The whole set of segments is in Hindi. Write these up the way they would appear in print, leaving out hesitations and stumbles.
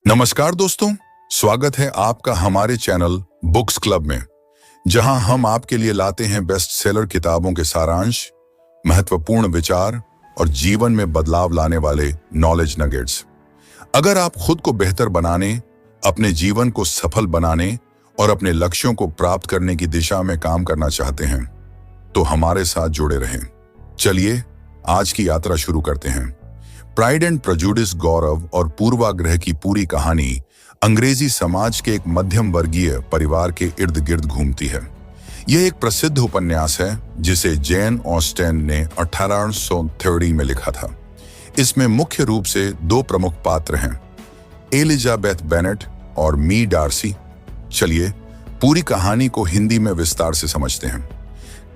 नमस्कार दोस्तों, स्वागत है आपका हमारे चैनल बुक्स क्लब में, जहां हम आपके लिए लाते हैं बेस्ट सेलर किताबों के सारांश, महत्वपूर्ण विचार और जीवन में बदलाव लाने वाले नॉलेज नगेट्स। अगर आप खुद को बेहतर बनाने, अपने जीवन को सफल बनाने और अपने लक्ष्यों को प्राप्त करने की दिशा में काम करना चाहते हैं, तो हमारे साथ जुड़े रहें। चलिए आज की यात्रा शुरू करते हैं। प्राइड एंड प्रेजुडिस गौरव और पूर्वाग्रह की पूरी कहानी अंग्रेजी समाज के एक मध्यम वर्गीय परिवार के इर्द गिर्द घूमती है। यह एक प्रसिद्ध उपन्यास है जिसे जेन ऑस्टेन ने 1830 में लिखा था। इसमें मुख्य रूप से दो प्रमुख पात्र हैं, एलिजाबेथ बेनेट और मी डार्सी। चलिए पूरी कहानी को हिंदी में विस्तार से समझते हैं।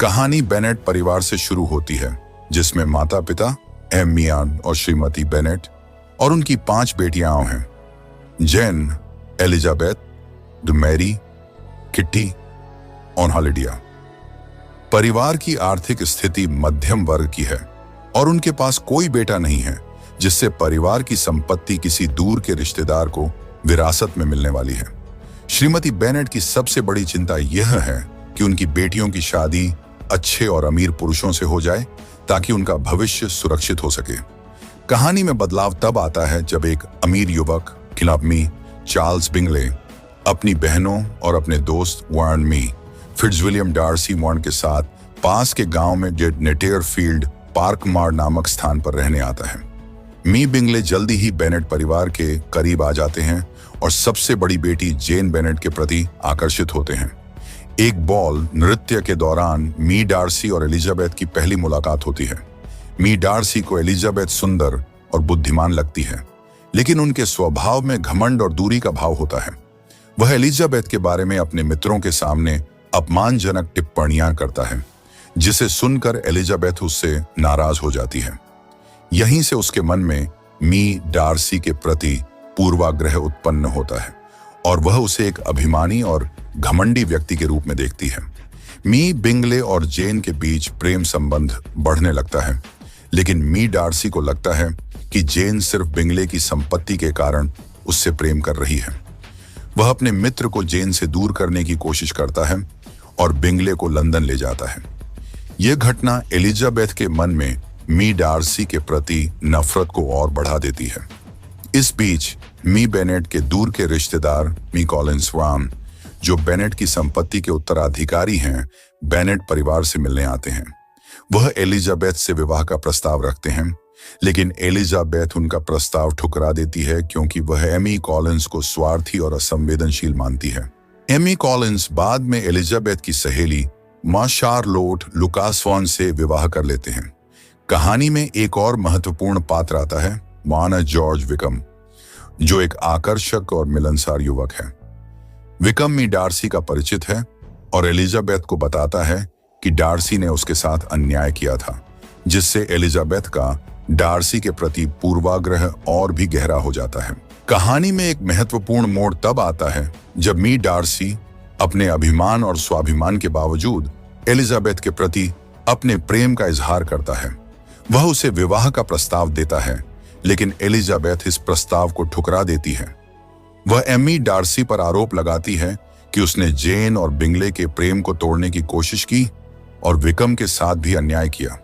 कहानी बेनेट परिवार से शुरू होती है, जिसमें माता पिता एमियान और श्रीमती बेनेट और उनकी 5 बेटियां हैं, जेन, एलिजाबेथ, मैरी, किट्टी और हॉलिडिया। परिवार की आर्थिक स्थिति मध्यम वर्ग की है और उनके पास कोई बेटा नहीं है, जिससे परिवार की संपत्ति किसी दूर के रिश्तेदार को विरासत में मिलने वाली है। श्रीमती बेनेट की सबसे बड़ी चिंता यह है कि उनकी बेटियों की शादी अच्छे और अमीर पुरुषों से हो जाए ताकि उनका भविष्य सुरक्षित हो सके। कहानी में बदलाव तब आता है जब एक अमीर युवक खिलाफमी चार्ल्स बिंगले अपनी बहनों और अपने दोस्त वार्न मी फिट्जविलियम डार्सी वार्न के साथ पास के गांव में नेटियर फील्ड पार्कमार नामक स्थान पर रहने आता है। मी बिंगले जल्दी ही बेनेट परिवार के करीब आ जाते हैं और सबसे बड़ी बेटी जेन बेनेट के प्रति आकर्षित होते हैं। एक बॉल नृत्य के दौरान मी डार्सी और एलिजाबेथ की पहली मुलाकात होती है। मी डार्सी को एलिजाबेथ सुंदर और बुद्धिमान लगती है, लेकिन उनके स्वभाव में घमंड और दूरी का भाव होता है। वह एलिजाबेथ के बारे में अपने मित्रों के सामने अपमानजनक टिप्पणियां करता है, जिसे सुनकर एलिजाबेथ उससे नाराज हो जाती है। यहीं से उसके मन में मी डार्सी के प्रति पूर्वाग्रह उत्पन्न होता है और वह उसे एक अभिमानी और घमंडी व्यक्ति के रूप में देखती है। मी बिंगले और जेन के बीच प्रेम संबंध बढ़ने लगता है, लेकिन मी डार्सी को लगता है कि जेन सिर्फ बिंगले की संपत्ति के कारण उससे प्रेम कर रही है। वह अपने मित्र को जेन से दूर करने की कोशिश करता है और बिंगले को लंदन ले जाता है। यह घटना एलिजाबेथ के मन में मी डार्सी के प्रति नफरत को और बढ़ा देती है। इस बीच मी बेनेट के दूर के रिश्तेदार मी कॉलिंस वार्न, जो बेनेट की संपत्ति के उत्तराधिकारी हैं, बेनेट परिवार से मिलने आते हैं। वह एलिजाबेथ से विवाह का प्रस्ताव रखते हैं, लेकिन एलिजाबेथ उनका प्रस्ताव ठुकरा देती है क्योंकि वह एमी कॉलिंस को स्वार्थी और असंवेदनशील मानती है। एमी कॉलिंस बाद में एलिजाबेथ की सहेली मां शार्लोट लुकासवॉन से विवाह कर लेते हैं। कहानी में एक और महत्वपूर्ण पात्र आता है, माना जॉर्ज विकम, जो एक आकर्षक और मिलनसार युवक है। विकम मी डार्सी का परिचित है और एलिजाबेथ को बताता है कि डार्सी ने उसके साथ अन्याय किया था, जिससे एलिजाबेथ का डार्सी के प्रति पूर्वाग्रह और भी गहरा हो जाता है। कहानी में एक महत्वपूर्ण मोड़ तब आता है जब मी डार्सी अपने अभिमान और स्वाभिमान के बावजूद एलिजाबेथ के प्रति अपने प्रेम का इजहार करता है। वह उसे विवाह का प्रस्ताव देता है, लेकिन एलिजाबेथ इस प्रस्ताव को ठुकरा देती है। वह एमी डार्सी पर आरोप लगाती है कि उसने जेन और बिंगले के प्रेम को तोड़ने की कोशिश की और विकम के साथ भी अन्याय किया।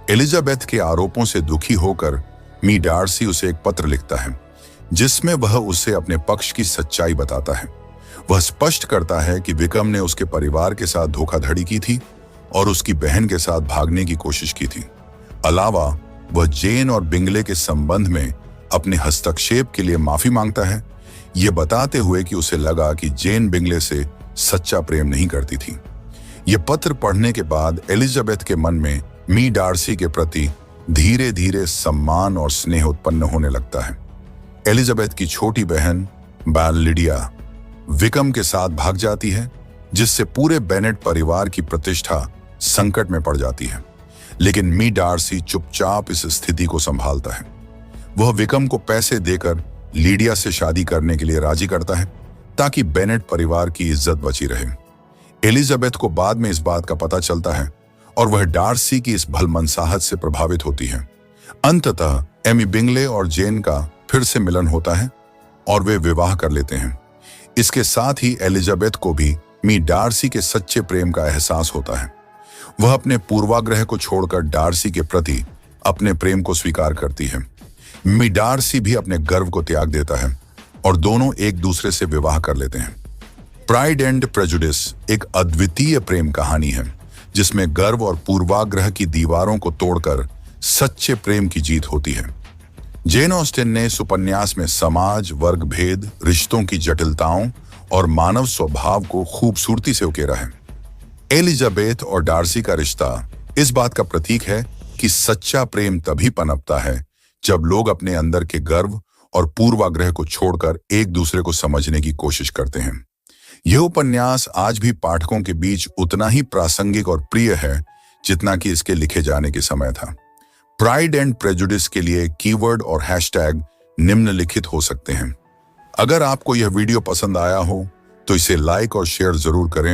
एलिजाबेथ के आरोपों से दुखी होकर मी डार्सी उसे एक पत्र लिखता है, जिसमें वह उसे अपने पक्ष की सच्चाई बताता है। वह स्पष्ट करता है कि विकम ने उसके परिवार के साथ धोखाधड़ी की थी और उसकी बहन के साथ भागने की कोशिश की थी। अलावा वह जेन और बिंगले के संबंध में अपने हस्तक्षेप के लिए माफी मांगता है, ये बताते हुए कि उसे लगा कि जेन बिंगले से सच्चा प्रेम नहीं करती थी। यह पत्र पढ़ने के बाद एलिजाबेथ के मन में मी डार्सी के प्रति धीरे धीरे सम्मान और स्नेह उत्पन्न होने लगता है। एलिजाबेथ की छोटी बहन लिडिया विकम के साथ भाग जाती है, जिससे पूरे बेनेट परिवार की प्रतिष्ठा संकट में पड़ जाती है। लेकिन मी डार्सी चुपचाप इस स्थिति को संभालता है। वह विकम को पैसे देकर लीडिया से शादी करने के लिए राजी करता है ताकि बेनेट परिवार की इज्जत बची रहे। एलिजाबेथ को बाद में इस बात का पता चलता है और वह डार्सी की इस भलमनसाहत से प्रभावित होती है। अंततः एमी बिंगले और जेन का फिर से मिलन होता है और वे विवाह कर लेते हैं। इसके साथ ही एलिजाबेथ को भी मी डार्सी के सच्चे प्रेम का एहसास होता है। वह अपने पूर्वाग्रह को छोड़कर डार्सी के प्रति अपने प्रेम को स्वीकार करती है। मी डार्सी भी अपने गर्व को त्याग देता है और दोनों एक दूसरे से विवाह कर लेते हैं। प्राइड एंड प्रेजुडिस एक अद्वितीय प्रेम कहानी है जिसमें गर्व और पूर्वाग्रह की दीवारों को तोड़कर सच्चे प्रेम की जीत होती है। जेन ऑस्टिन ने इस उपन्यास में समाज, वर्ग भेद, रिश्तों की जटिलताओं और मानव स्वभाव को खूबसूरती से उकेरा है। एलिजाबेथ और डार्सी का रिश्ता इस बात का प्रतीक है कि सच्चा प्रेम तभी पनपता है जब लोग अपने अंदर के गर्व और पूर्वाग्रह को छोड़कर एक दूसरे को समझने की कोशिश करते हैं। यह उपन्यास आज भी पाठकों के बीच उतना ही प्रासंगिक और प्रिय है जितना कि इसके लिखे जाने के समय था। प्राइड एंड प्रेजुडिस के लिए कीवर्ड और हैशटैग निम्नलिखित हो सकते हैं। अगर आपको यह वीडियो पसंद आया हो तो इसे लाइक और शेयर जरूर करें